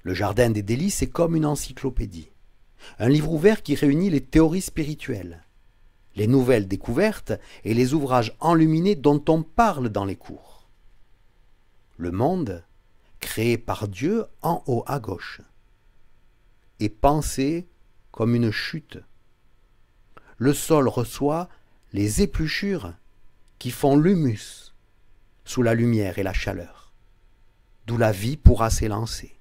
Le Jardin des délices est comme une encyclopédie, un livre ouvert qui réunit les théories spirituelles, les nouvelles découvertes et les ouvrages enluminés dont on parle dans les cours. Le monde, créé par Dieu en haut à gauche, est pensé comme une chute. Le sol reçoit les épluchures qui font l'humus sous la lumière et la chaleur, d'où la vie pourra s'élancer.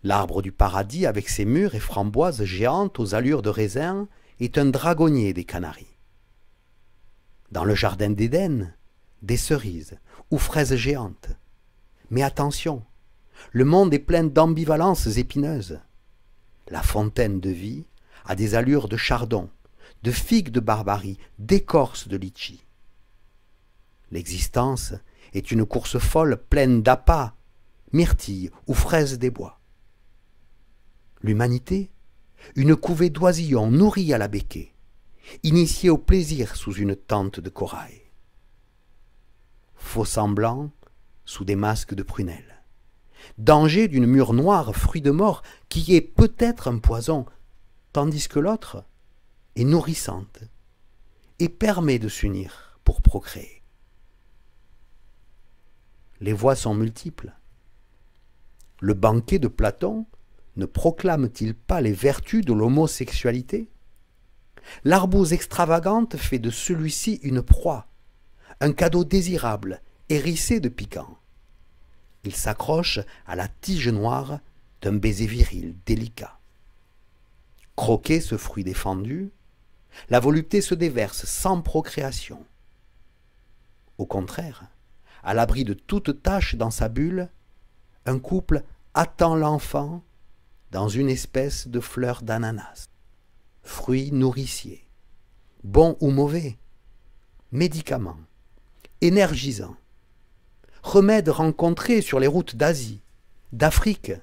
L'arbre du paradis, avec ses mûres et framboises géantes aux allures de raisin, est un dragonnier des Canaries. Dans le jardin d'Éden, des cerises ou fraises géantes. Mais attention, le monde est plein d'ambivalences épineuses. La fontaine de vie a des allures de chardon, de figues de barbarie, d'écorce de litchi. L'existence est une course folle pleine d'appâts, myrtilles ou fraises des bois. L'humanité, une couvée d'oisillons nourris à la becquée, initiée au plaisir sous une tente de corail. Faux semblants sous des masques de prunelles. Danger d'une mûre noire, fruit de mort, qui est peut-être un poison, tandis que l'autre est nourrissante et permet de s'unir pour procréer. Les voies sont multiples. Le banquet de Platon ne proclame-t-il pas les vertus de l'homosexualité? L'arbouse extravagante fait de celui-ci une proie, un cadeau désirable, hérissé de piquant. Il s'accroche à la tige noire d'un baiser viril délicat. Croquer ce fruit défendu, la volupté se déverse sans procréation. Au contraire, à l'abri de toute tâche dans sa bulle, un couple attend l'enfant dans une espèce de fleur d'ananas. Fruit nourricier, bon ou mauvais, médicament, énergisant, remède rencontré sur les routes d'Asie, d'Afrique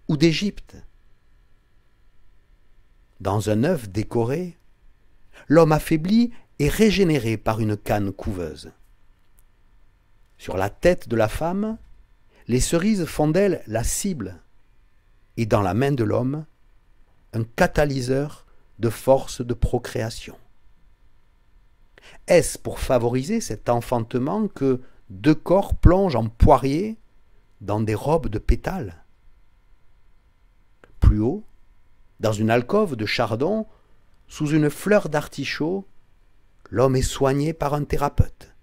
ou d'Égypte. Dans un œuf décoré, l'homme affaibli est régénéré par une canne couveuse. Sur la tête de la femme, les cerises font d'elle la cible, et dans la main de l'homme, un catalyseur de force de procréation. Est-ce pour favoriser cet enfantement que deux corps plongent en poirier dans des robes de pétales? Plus haut, dans une alcôve de chardon, sous une fleur d'artichaut, l'homme est soigné par un thérapeute.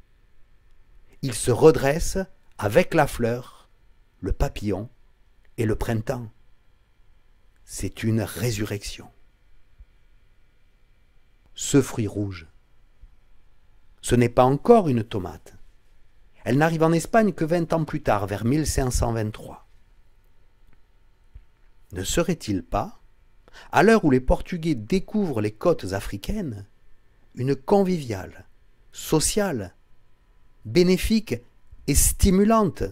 Il se redresse avec la fleur, le papillon et le printemps. C'est une résurrection. Ce fruit rouge, ce n'est pas encore une tomate. Elle n'arrive en Espagne que 20 ans plus tard, vers 1523. Ne serait-il pas, à l'heure où les Portugais découvrent les côtes africaines, une conviviale, sociale, bénéfique et stimulante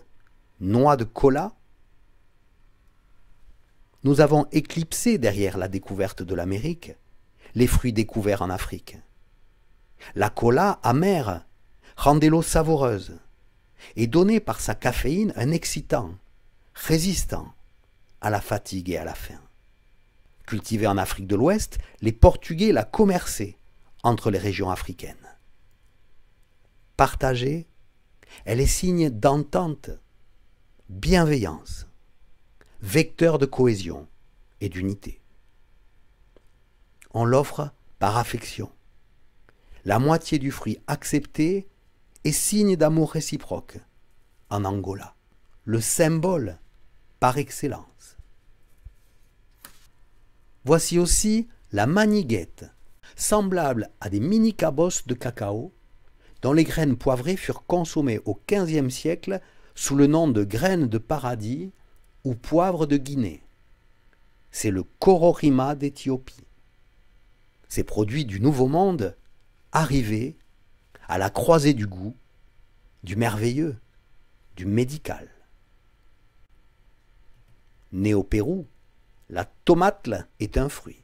noix de cola? Nous avons éclipsé derrière la découverte de l'Amérique les fruits découverts en Afrique. La cola amère rendait l'eau savoureuse et donnait par sa caféine un excitant, résistant à la fatigue et à la faim. Cultivée en Afrique de l'Ouest, les Portugais la commerçaient entre les régions africaines. Partagée, elle est signe d'entente, bienveillance, vecteur de cohésion et d'unité. On l'offre par affection. La moitié du fruit accepté est signe d'amour réciproque en Angola, le symbole par excellence. Voici aussi la maniguette, semblable à des mini-cabosses de cacao, dont les graines poivrées furent consommées au XVe siècle sous le nom de graines de paradis ou poivre de Guinée. C'est le kororima d'Éthiopie. Ces produits du Nouveau Monde arrivaient à la croisée du goût, du merveilleux, du médical. Né au Pérou, la tomate est un fruit.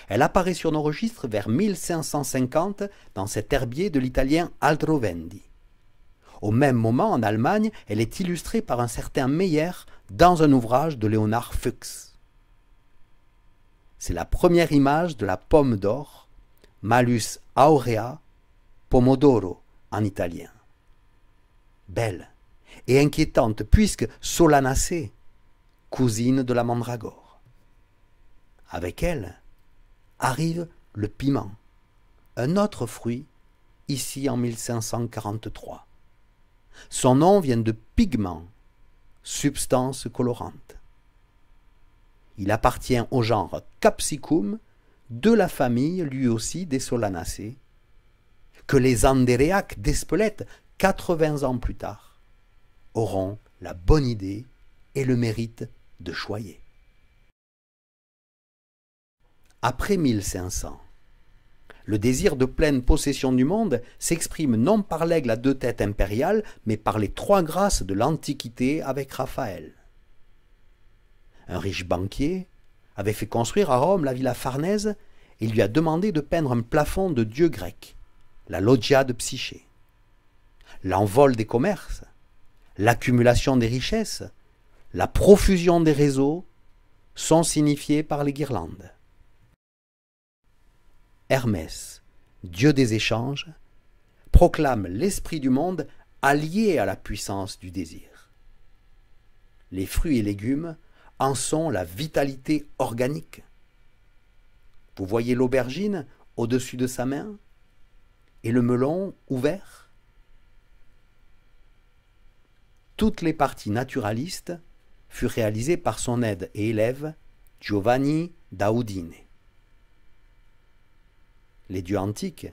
Elle apparaît sur nos registres vers 1550 dans cet herbier de l'italien Aldrovendi. Au même moment, en Allemagne, elle est illustrée par un certain Meyer dans un ouvrage de Léonard Fuchs. C'est la première image de la pomme d'or, Malus aurea pomodoro en italien. Belle et inquiétante puisque solanacée, cousine de la mandragore. Avec elle arrive le piment, un autre fruit, ici en 1543. Son nom vient de pigment, substance colorante. Il appartient au genre Capsicum, de la famille lui aussi des Solanacées, que les Andéréaques d'Espelette, 80 ans plus tard, auront la bonne idée et le mérite de choyer. Après 1500, le désir de pleine possession du monde s'exprime non par l'aigle à deux têtes impérial, mais par les trois grâces de l'Antiquité avec Raphaël. Un riche banquier avait fait construire à Rome la villa Farnèse et lui a demandé de peindre un plafond de dieu grec, la loggia de Psyché. L'envol des commerces, l'accumulation des richesses, la profusion des réseaux sont signifiés par les guirlandes. Hermès, dieu des échanges, proclame l'esprit du monde allié à la puissance du désir. Les fruits et légumes en sont la vitalité organique. Vous voyez l'aubergine au-dessus de sa main et le melon ouvert. Toutes les parties naturalistes furent réalisées par son aide et élève Giovanni da Udine. Les dieux antiques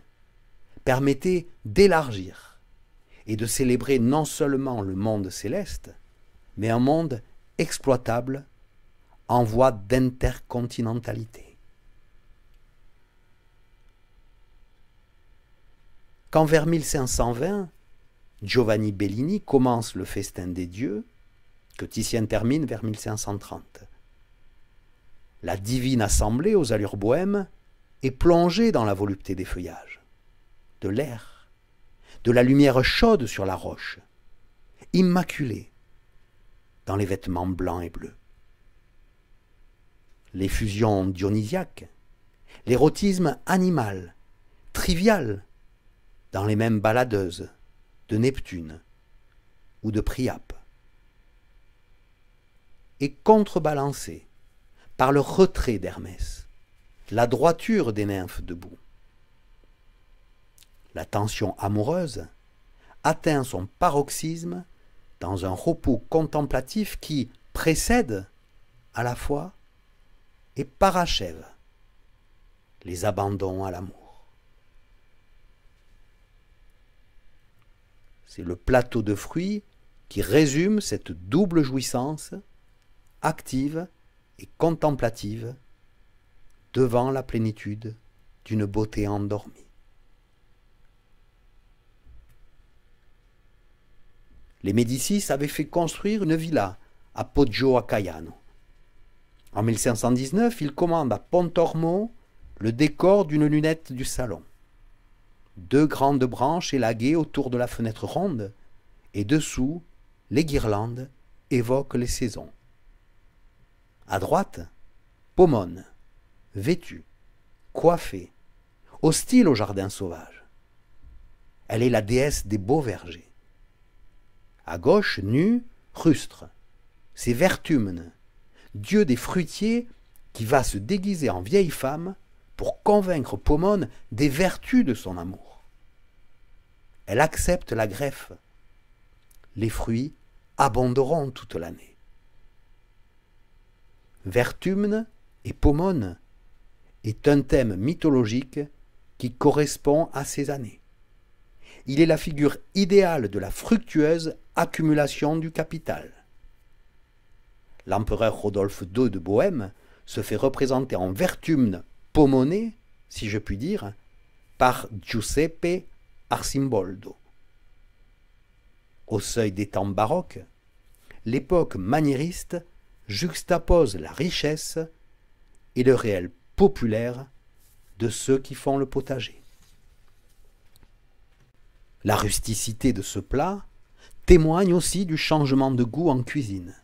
permettaient d'élargir et de célébrer non seulement le monde céleste, mais un monde exploitable en voie d'intercontinentalité. Quand vers 1520, Giovanni Bellini commence le festin des dieux, que Titien termine vers 1530. La divine assemblée aux allures bohèmes est plongée dans la volupté des feuillages, de l'air, de la lumière chaude sur la roche, immaculée dans les vêtements blancs et bleus. L'effusion dionysiaque, l'érotisme animal, trivial, dans les mêmes baladeuses de Neptune ou de Priape, est contrebalancé par le retrait d'Hermès, la droiture des nymphes debout. La tension amoureuse atteint son paroxysme dans un repos contemplatif qui précède à la fois et parachève les abandons à l'amour. C'est le plateau de fruits qui résume cette double jouissance active et contemplative devant la plénitude d'une beauté endormie. Les Médicis avaient fait construire une villa à Poggio a Caiano. En 1519, ils commandent à Pontormo le décor d'une lunette du salon. 2 grandes branches élaguées autour de la fenêtre ronde, et dessous, les guirlandes évoquent les saisons. À droite, Pomone, vêtue, coiffée, hostile au jardin sauvage. Elle est la déesse des beaux vergers. À gauche, nue, Rustre, c'est Vertumne, dieu des fruitiers qui va se déguiser en vieille femme pour convaincre Pomone des vertus de son amour. Elle accepte la greffe. Les fruits abonderont toute l'année. Vertumne et Pomone est un thème mythologique qui correspond à ces années. Il est la figure idéale de la fructueuse accumulation du capital. L'empereur Rodolphe II de Bohême se fait représenter en Vertumne Pomone, si je puis dire, par Giuseppe Arcimboldo. Au seuil des temps baroques, l'époque maniériste juxtapose la richesse et le réel populaire de ceux qui font le potager. La rusticité de ce plat témoigne aussi du changement de goût en cuisine,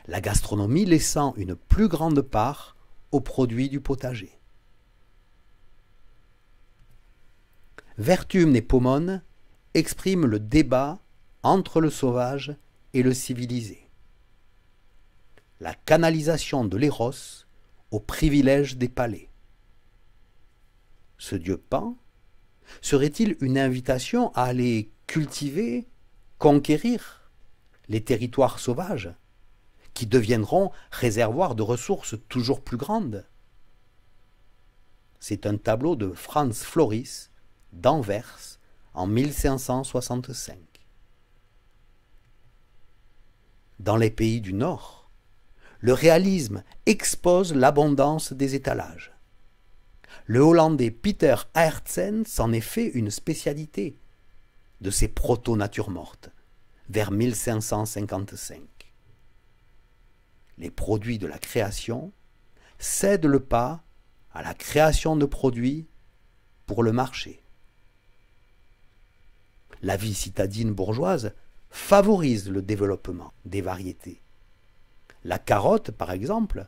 la gastronomie laissant une plus grande part aux produits du potager. Vertumne et Pomone expriment le débat entre le sauvage et le civilisé. La canalisation de l'éros au privilège des palais. Ce dieu Pan serait-il une invitation à aller cultiver, conquérir les territoires sauvages qui deviendront réservoirs de ressources toujours plus grandes? C'est un tableau de Franz Floris d'Anvers en 1565. Dans les pays du Nord, le réalisme expose l'abondance des étalages. Le Hollandais Peter Aertsen s'en est fait une spécialité de ces proto-natures mortes, vers 1555. Les produits de la création cèdent le pas à la création de produits pour le marché. La vie citadine bourgeoise favorise le développement des variétés. La carotte, par exemple,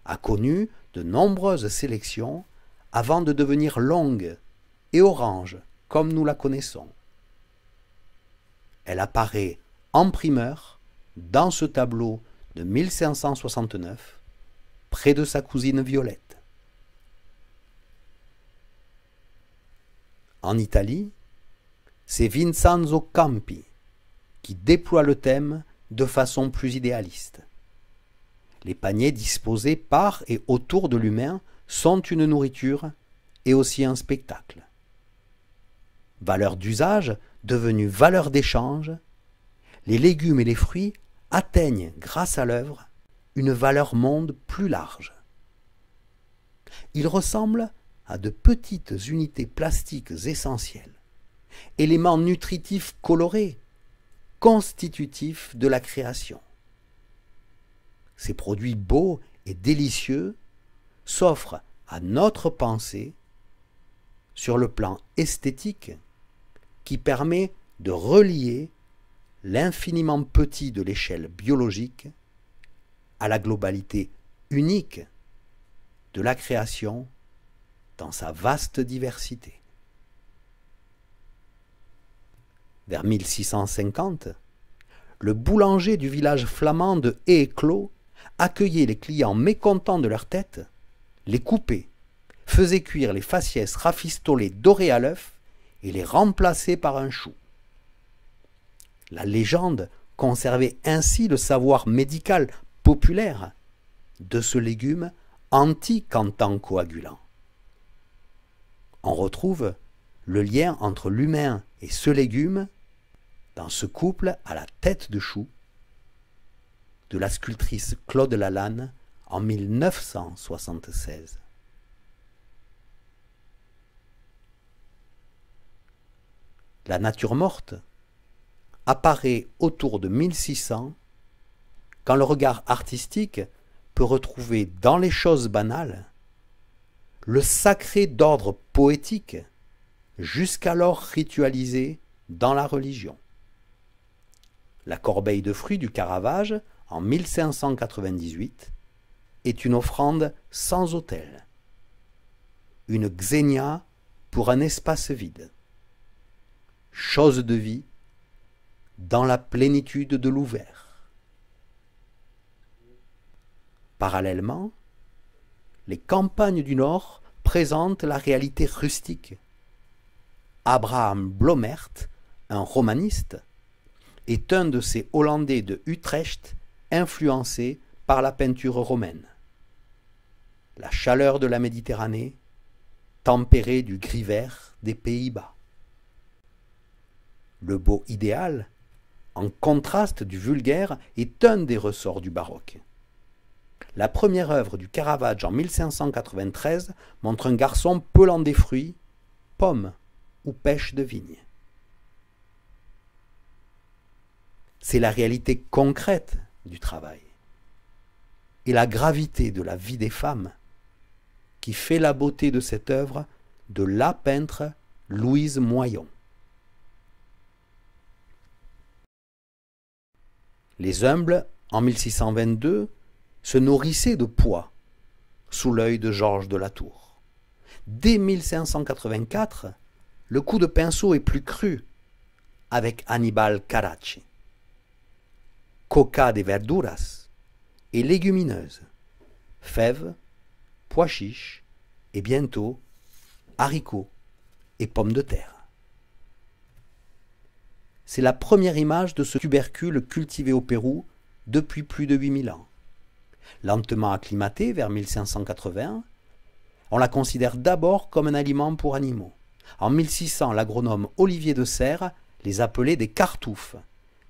a connu de nombreuses sélections avant de devenir longue et orange comme nous la connaissons. Elle apparaît en primeur dans ce tableau de 1569, près de sa cousine Violette. En Italie, c'est Vincenzo Campi qui déploie le thème de façon plus idéaliste. Les paniers disposés par et autour de l'humain sont une nourriture et aussi un spectacle. Valeur d'usage devenue valeur d'échange, les légumes et les fruits atteignent, grâce à l'œuvre, une valeur monde plus large. Ils ressemblent à de petites unités plastiques essentielles, éléments nutritifs colorés, constitutifs de la création. Ces produits beaux et délicieux s'offrent à notre pensée sur le plan esthétique qui permet de relier l'infiniment petit de l'échelle biologique à la globalité unique de la création dans sa vaste diversité. Vers 1650, le boulanger du village flamand de Eeclos accueillait les clients mécontents de leur tête, les coupait, faisait cuire les faciès rafistolés dorés à l'œuf et les remplaçait par un chou. La légende conservait ainsi le savoir médical populaire de ce légume anti-cantant coagulant. On retrouve le lien entre l'humain et ce légume dans ce couple à la tête de chou de la sculptrice Claude Lalanne en 1976. La nature morte apparaît autour de 1600 quand le regard artistique peut retrouver dans les choses banales le sacré d'ordre poétique jusqu'alors ritualisé dans la religion. La corbeille de fruits du Caravage en 1598 est une offrande sans autel, une xénia pour un espace vide, chose de vie dans la plénitude de l'ouvert. Parallèlement, les campagnes du Nord présentent la réalité rustique. Abraham Blomert, un romaniste, est un de ces Hollandais de Utrecht influencés par la peinture romaine. La chaleur de la Méditerranée, tempérée du gris vert des Pays-Bas. Le beau idéal, en contraste du vulgaire, est un des ressorts du baroque. La première œuvre du Caravage en 1593 montre un garçon pelant des fruits, pommes ou pêche de vigne. C'est la réalité concrète du travail et la gravité de la vie des femmes qui fait la beauté de cette œuvre de la peintre Louise Moyon. Les humbles, en 1622, se nourrissaient de pois, sous l'œil de Georges de la Tour. Dès 1584, le coup de pinceau est plus cru, avec Aníbal Carracci. Coca de verduras et légumineuses, fèves, pois chiches et bientôt haricots et pommes de terre. C'est la première image de ce tubercule cultivé au Pérou depuis plus de 8000 ans. Lentement acclimatée vers 1580, on la considère d'abord comme un aliment pour animaux. En 1600, l'agronome Olivier de Serres les appelait des cartoufes,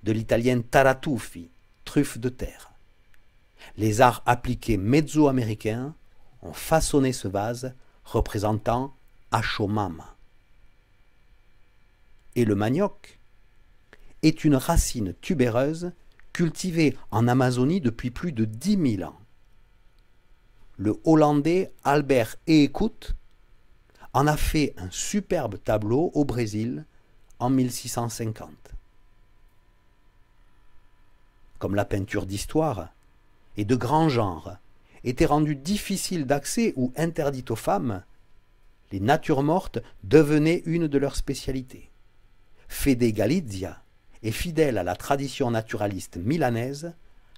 de l'italien taratufi, truffes de terre. Les arts appliqués mezzo-américains ont façonné ce vase représentant Achomama. Et le manioc est une racine tubéreuse cultivée en Amazonie depuis plus de 10 000 ans. Le Hollandais Albert Eekhout en a fait un superbe tableau au Brésil en 1650. Comme la peinture d'histoire et de grand genre était rendue difficile d'accès ou interdite aux femmes, les natures mortes devenaient une de leurs spécialités. Fede Galizia est fidèle à la tradition naturaliste milanaise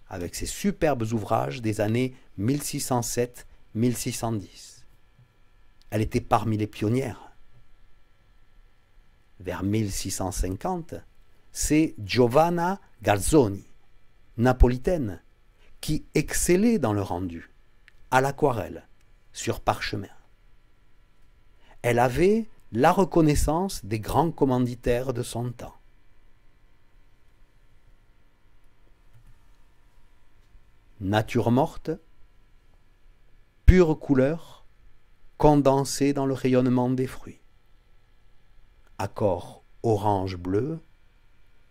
avec ses superbes ouvrages des années 1607-1610. Elle était parmi les pionnières. Vers 1650, c'est Giovanna Garzoni, napolitaine, qui excellait dans le rendu, à l'aquarelle, sur parchemin. Elle avait la reconnaissance des grands commanditaires de son temps. Nature morte, pure couleur, condensée dans le rayonnement des fruits. Accords orange-bleu,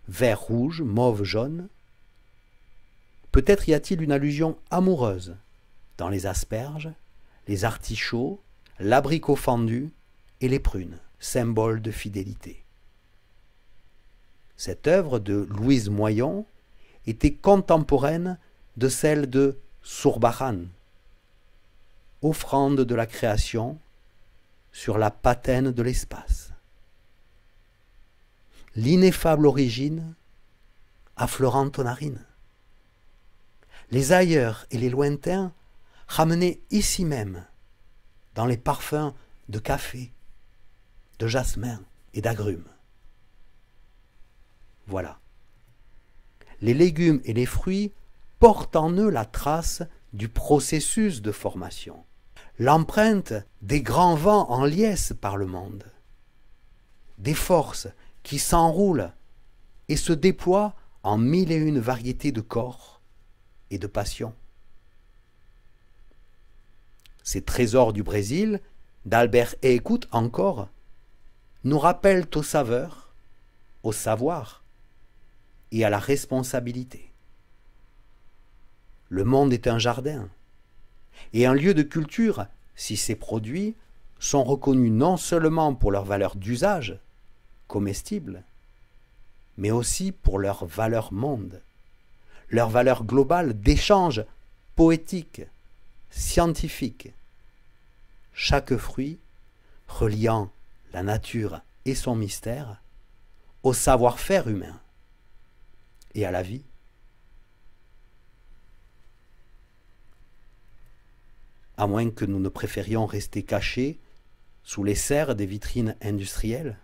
vert-rouge, mauve-jaune. Peut-être y a-t-il une allusion amoureuse dans les asperges, les artichauts, l'abricot fendu et les prunes, symboles de fidélité. Cette œuvre de Louise Moyon était contemporaine de celle de Zurbarán, offrande de la création sur la patène de l'espace. L'ineffable origine affleurant aux narines. Les ailleurs et les lointains ramenés ici même, dans les parfums de café, de jasmin et d'agrumes. Voilà. Les légumes et les fruits portent en eux la trace du processus de formation, l'empreinte des grands vents en liesse par le monde, des forces qui s'enroulent et se déploient en 1001 variétés de corps et de passions. Ces trésors du Brésil, d'Albert Eekhout encore, nous rappellent aux saveurs, au savoir et à la responsabilité. Le monde est un jardin, et un lieu de culture si ces produits sont reconnus non seulement pour leur valeur d'usage, comestible, mais aussi pour leur valeur monde, leur valeur globale d'échange poétique, scientifique. Chaque fruit reliant la nature et son mystère au savoir-faire humain et à la vie. À moins que nous ne préférions rester cachés sous les serres des vitrines industrielles.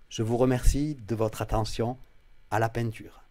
Je vous remercie de votre attention à la peinture.